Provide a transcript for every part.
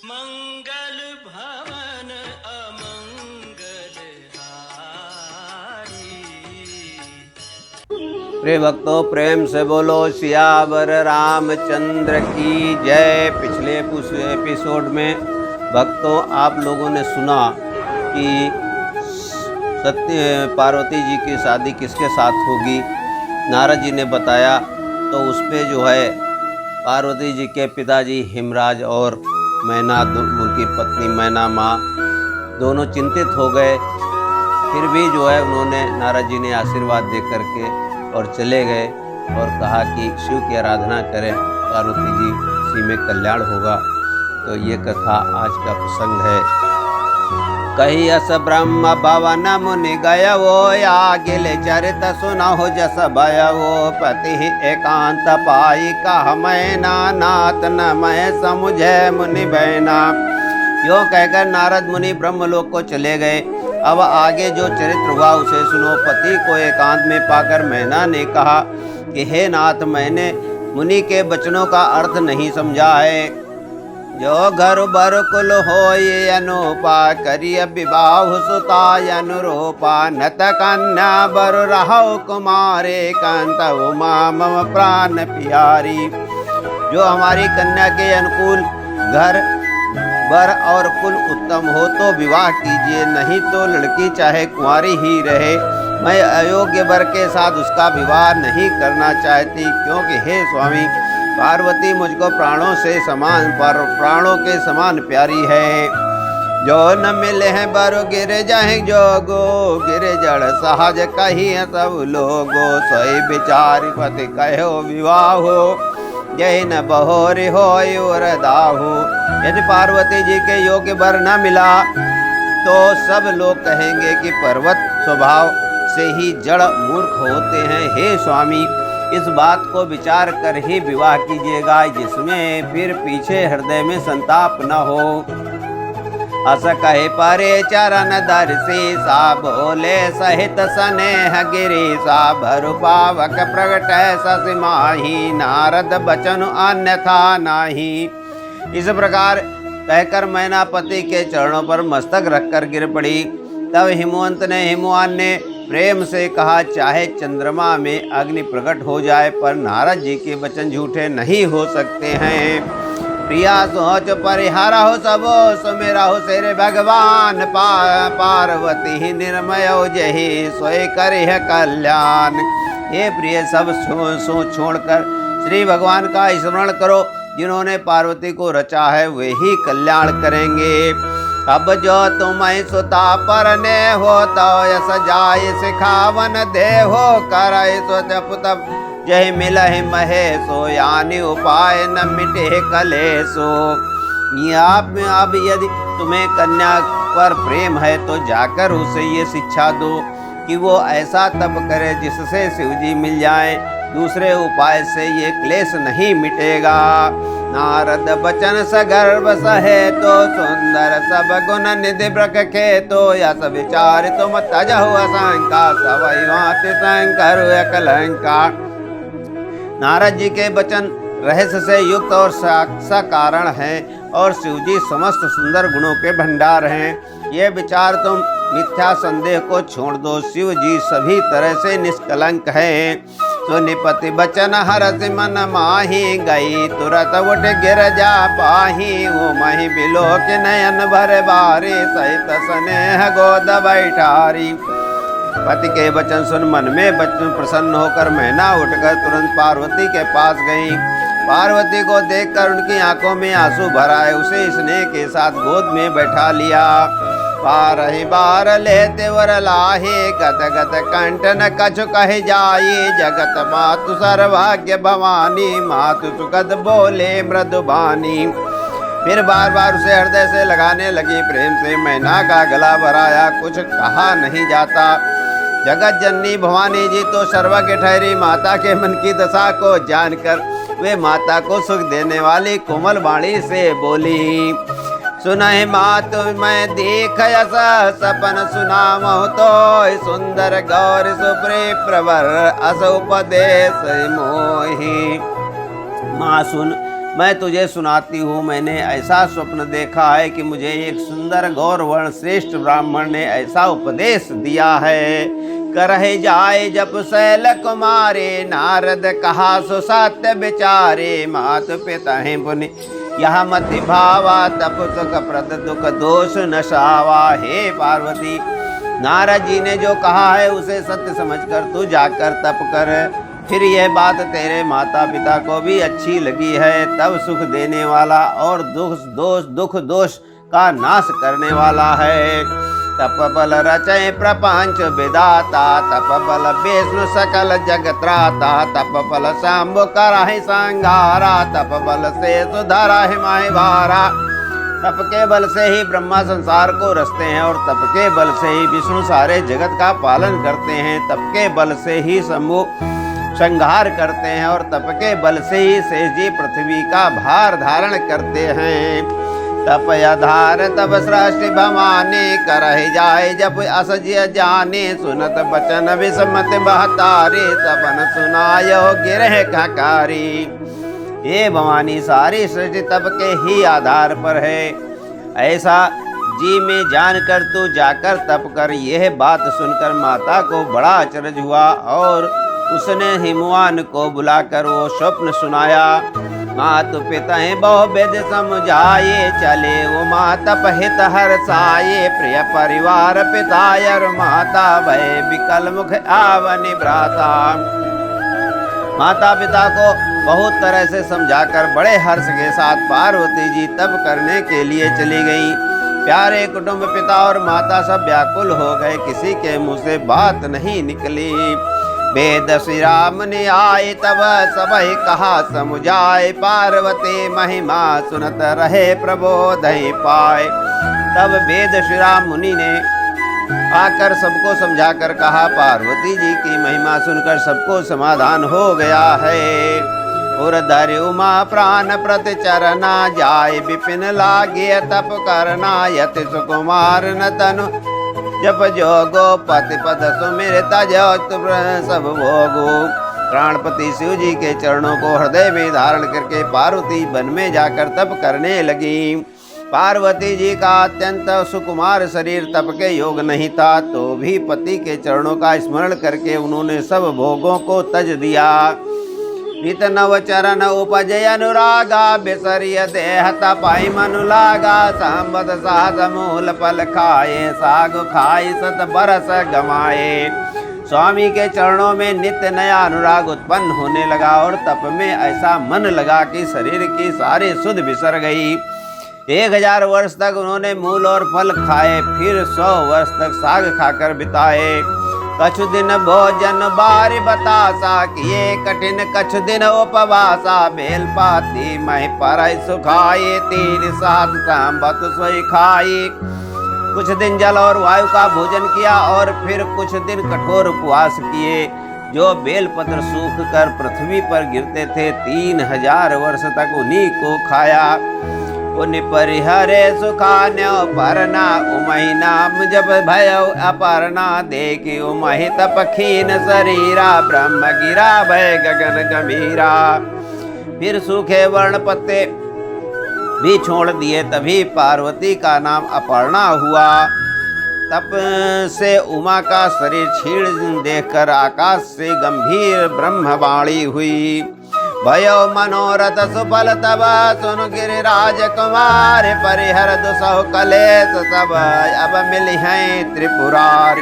मंगल भवन अमंगल हारी। प्रिय भक्तों, प्रेम से बोलो सियावर रामचंद्र की जय। पिछले एपिसोड में भक्तों आप लोगों ने सुना कि पार्वती जी की शादी किसके साथ होगी। नारद जी ने बताया तो उस पर जो है पार्वती जी के पिताजी हिमराज और मैना, उनकी पत्नी मैना माँ दोनों चिंतित हो गए। फिर भी जो है उन्होंने, नारद जी ने आशीर्वाद दे करके और चले गए और कहा कि शिव की आराधना करें, पार्वती जी इसी में कल्याण होगा। तो ये कथा आज का प्रसंग है। कही अस ब्रह्म भवन मुनि गय वो, आगिल चरित सुना हो जस भय वो। पति एकांत पाई कह मैना, नाथ न मैं समुझे मुनि बहना। यो कहकर नारद मुनि ब्रह्मलोक को चले गए। अब आगे जो चरित्र हुआ उसे सुनो। पति को एकांत में पाकर मैना ने कहा कि हे नाथ, मैंने मुनि के वचनों का अर्थ नहीं समझा है। जो घर बर कुल होय अनुपा, करिय विवाह सुता अनुरूपा। नत कन्या बर रहो कुमारे, कांत उमा मम प्राण प्यारी। जो हमारी कन्या के अनुकूल घर बर और कुल उत्तम हो तो विवाह कीजिए, नहीं तो लड़की चाहे कुंवारी ही रहे। मैं अयोग्य वर के साथ उसका विवाह नहीं करना चाहती, क्योंकि हे स्वामी, पार्वती मुझको प्राणों के समान प्यारी है। जो न मिले हैं बरो गिर जाए जोगो, गिर जड़ सहज कही सब लोगो। सोई विचारी पति कहो विवाह हो, यही न बहोरी हो दाहू। यदि पार्वती जी के योग्य वर न मिला तो सब लोग कहेंगे कि पर्वत स्वभाव से ही जड़ मूर्ख होते हैं। हे स्वामी, इस बात को विचार कर ही विवाह कीजिएगा, जिसमें फिर पीछे हृदय में संताप न हो। अस कहे परे चरण दर्शी, सा बोले सहित स्नेह गिरी। सा भरु पावक प्रगट सस माही, नारद बचन अन्यथा नाही। इस प्रकार कहकर मैना पति के चरणों पर मस्तक रखकर गिर पड़ी। तब हिमवान ने प्रेम से कहा, चाहे चंद्रमा में अग्नि प्रकट हो जाए, पर नारद जी के वचन झूठे नहीं हो सकते हैं। प्रिया सोच परिहारा हो सबो, सुमेरा हो शेरे भगवान। पार्वती निर्मय जही, सोई करे कल्याण। हे प्रिय, सब सोच छोड़कर श्री भगवान का स्मरण करो। जिन्होंने पार्वती को रचा है वे ही कल्याण करेंगे। अब जो तुम्हें सुता पर ने हो, तो यस जाय सिखावन दे हो। करय सो जप तब जय मिलहि महेशो, यानी उपाय न मिटे कलेशो। अब यदि तुम्हें कन्या पर प्रेम है तो जाकर उसे ये शिक्षा दो कि वो ऐसा तप करे जिससे शिवजी मिल जाए। दूसरे उपाय से ये क्लेश नहीं मिटेगा। नारद बचन सगर्भ सहे, तो सुंदर सब गुण निधि ब्रख खे। तो यस विचार तुम तजहु असंका, सवै भांति शंकर कलंका। नारद जी के वचन रहस्य से युक्त और साक्षा कारण हैं, और शिवजी समस्त सुंदर गुणों के भंडार हैं। ये विचार तुम मिथ्या संदेह को छोड़ दो। शिव जी सभी तरह से निष्कलंक हैं। सुनिपति बचन हरस मन माही, गई तुरत उठ गिर जा पाही। वो मही बिलो के नयन भर बारी, सहित स्नेह गोद बैठारी। पति के वचन सुन मन में बचन प्रसन्न होकर मैना उठकर तुरंत पार्वती के पास गई। पार्वती को देखकर उनकी आंखों में आंसू भर आए। उसे स्नेह के साथ गोद में बैठा लिया। पारहि बार लेते वर लाहे, गद गद कंठ न कछु कह जाए। जगत मातु सर्वभाग्य भवानी, मातु सुखद बोले मृदुबानी। फिर बार बार उसे हृदय से लगाने लगी। प्रेम से मैना का गला भराया, कुछ कहा नहीं जाता। जगत जननी भवानी जी तो सर्वज्ञ ठहरी। माता के मन की दशा को जानकर वे माता को सुख देने वाली कोमल वाणी से बोली। सुनहि मातु मैं देख ऐसा सपन सुनामहु, तो सुंदर गौर सुप्रे प्रवर अस उपदेश मोहि। माँ सुन, मैं तुझे सुनाती हूँ। मैंने ऐसा स्वप्न देखा है कि मुझे एक सुंदर गौरवर्ण श्रेष्ठ ब्राह्मण ने ऐसा उपदेश दिया है। करहे जाए जब शैल कुमारे, नारद कहा सो सत्य विचारे। मात पिता है पुनि यह मति भावा, तप सुख प्रद दुख दोष नशावा। हे पार्वती, नारद जी ने जो कहा है उसे सत्य समझकर तू जाकर तप कर। फिर यह बात तेरे माता पिता को भी अच्छी लगी है। तब सुख देने वाला और दुख दोष का नाश करने वाला है। तप बल रचय प्रपंच विदाता, तप बल विष्णु सकल जगत्राता। तप बल शंभु करहि संहारा, तप बल से सुधरहि माहि भारा। तप के बल से ही ब्रह्मा संसार को रचते हैं और तप के बल से ही विष्णु सारे जगत का पालन करते हैं। तप के बल से ही शंभु संहार करते हैं और तप के बल से ही शेष जी पृथ्वी का भार धारण करते हैं। तप आधार तब सृष्टि भवानी, करहि जाए जब असज्य जाने। सुनत बचन विसमत बहतारे, तपन सुनायो गिरह ककारी। ये भवानी सारी सृष्टि तप के ही आधार पर है, ऐसा जी में जानकर तू जाकर तप कर। यह बात सुनकर माता को बड़ा अचरज हुआ और उसने हिमवान को बुलाकर वो स्वप्न सुनाया। मातु पिता बहु वेद समझाए, चले वो माता हित हर्षाये। प्रिय परिवार पितायर माता, भय विकल मुख आवनि भ्राता। माता पिता को बहुत तरह से समझाकर बड़े हर्ष के साथ पार्वती जी तप करने के लिए चली गई। प्यारे कुटुंब पिता और माता सब व्याकुल हो गए, किसी के मुंह से बात नहीं निकली। वेद श्री राम ने आए तब सबहि कहा समुझाए। पार्वती महिमा सुनत रहे प्रबोधहि पाए। तब वेद श्री राम मुनि ने आकर सबको समझाकर कहा, पार्वती जी की महिमा सुनकर सबको समाधान हो गया है। और धरि उमा प्राण प्रति चरना, जाय विपिन लागे तप करना। यति सुकुमार न तनु जप जोगो, पति पद सुमिर तज सब भोगो। प्राणपति शिव जी के चरणों को हृदय में धारण करके पार्वती वन में जाकर तप करने लगी। पार्वती जी का अत्यंत सुकुमार शरीर तप के योग नहीं था, तो भी पति के चरणों का स्मरण करके उन्होंने सब भोगों को तज दिया। नित नव चरण उपजय अनुरागा, बिसरिय देह तपाई मनु लागा। संबद साध मूल फल खाए, साग खाई सत बरस गमाए। स्वामी के चरणों में नित्य नया अनुराग उत्पन्न होने लगा और तप में ऐसा मन लगा कि शरीर की सारी सुध बिसर गई। 1000 वर्ष तक उन्होंने मूल और फल खाए, फिर 100 वर्ष तक साग खाकर बिताए। कछु दिन भोजन बारी बतासा, किए कठिन कछु दिन उपवासा। बेल पाती मही परई सुखाए, 3 सात संबत सोई खाई। कुछ दिन जल और वायु का भोजन किया और फिर कुछ दिन कठोर उपवास किए। जो बेलपत्र सूख कर पृथ्वी पर गिरते थे, 3000 वर्ष तक उन्हीं को खाया। उनि परिहरे सुखान्यो परना, उमहि नाम जब भयो अपर्णा। देखी उमहि तप खीन शरीरा, ब्रह्म गिरा भय गगन गंभीरा। फिर सूखे वर्ण पत्ते भी छोड़ दिए, तभी पार्वती का नाम अपर्णा हुआ। तप से उमा का शरीर क्षीण देखकर आकाश से गंभीर ब्रह्मवाणी हुई। भयो मनोरथ सुफल तब सुन गिरिराज कुमार। परिहर दुसह कलेश सब अब मिली हैं त्रिपुरार।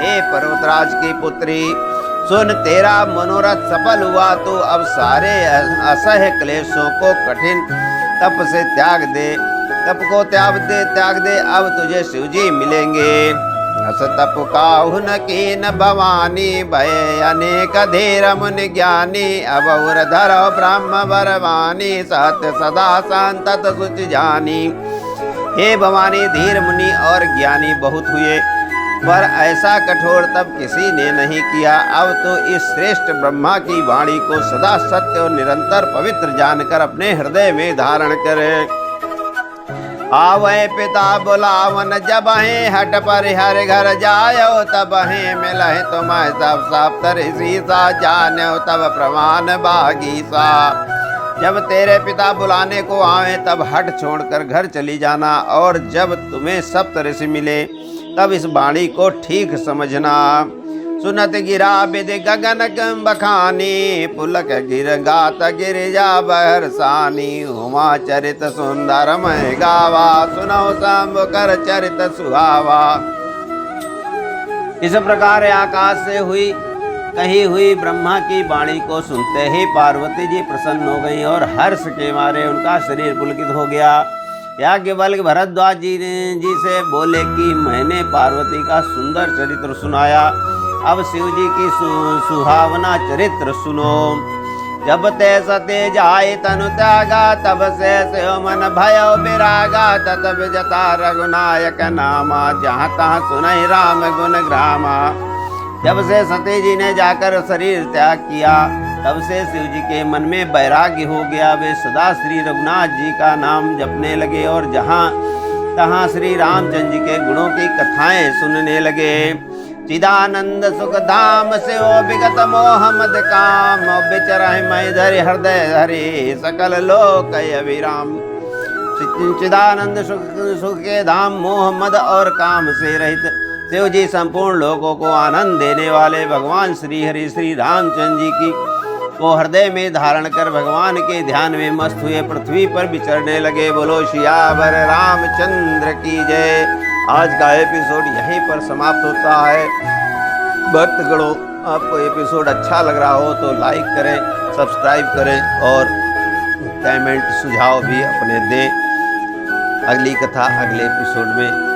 हे पर्वतराज की पुत्री, सुन तेरा मनोरथ सफल हुआ, तो अब सारे असह्य क्लेशों को कठिन तप से त्याग दे। तप को त्याग दे, अब तुझे शिवजी मिलेंगे। अस तप काहु न कीन भवानी, भय अनेक धीर मुनि ज्ञानी। अब धरो ब्रह्म बरवानी, सत्य सदा संतत सुच जानी। हे भवानी, धीर मुनि और ज्ञानी बहुत हुए, पर ऐसा कठोर तप किसी ने नहीं किया। अब तो इस श्रेष्ठ ब्रह्मा की वाणी को सदा सत्य और निरंतर पवित्र जानकर अपने हृदय में धारण करे। आवे पिता बुलावन जब है, हट परिहर घर जायो तब है। मिलहे तुम्हें सब सप्त ऋषि सा, जानो तब प्रमाण बागीसा। जब तेरे पिता बुलाने को आवे तब हट छोड़कर घर चली जाना, और जब तुम्हें सप्तऋषि मिले तब इस वाणी को ठीक समझना। सुनत गिरा बिद गगन बखानी, पुलक गिर गात गिरिजा बहरसानी। उमा चरित सुंदर मैं गावा, सुनो शंभु कर चरित सुहावा। इस प्रकार आकाश से हुई कही हुई ब्रह्मा की वाणी को सुनते ही पार्वती जी प्रसन्न हो गई और हर्ष के मारे उनका शरीर पुलकित हो गया। याज्ञवल्क्य भरद्वाज जी से बोले कि मैंने पार्वती का सुंदर चरित्र सुनाया, अब शिव जी की सुहावना चरित्र सुनो। जब ते सते जाय तनु त्यागा, तब से मन भयो विरागा। तब जता रघुनायक नामा, जहाँ तहाँ सुनहि राम गुण ग्रामा। जब से सती जी ने जाकर शरीर त्याग किया, तब से शिव जी के मन में वैराग्य हो गया। वे सदा श्री रघुनाथ जी का नाम जपने लगे और जहाँ तहाँ श्री रामचंद्र जी के गुणों की कथाएं सुनने लगे। चिदानंद सुख धाम से ओ विगत मोह मद काम, बिचरहि मैं धरि हृदय हरि सकल लोक अभिराम। चिदानंद सुख के धाम मोह मद और काम से रहित शिव जी संपूर्ण लोगों को आनंद देने वाले भगवान श्री हरि श्री रामचंद्र जी की को हृदय में धारण कर भगवान के ध्यान में मस्त हुए पृथ्वी पर विचरने लगे। बोलो सियावर रामचंद्र की जय। आज का एपिसोड यहीं पर समाप्त होता है। भक्तगणों, आपको एपिसोड अच्छा लग रहा हो तो लाइक करें, सब्सक्राइब करें और कमेंट सुझाव भी अपने दें। अगली कथा अगले एपिसोड में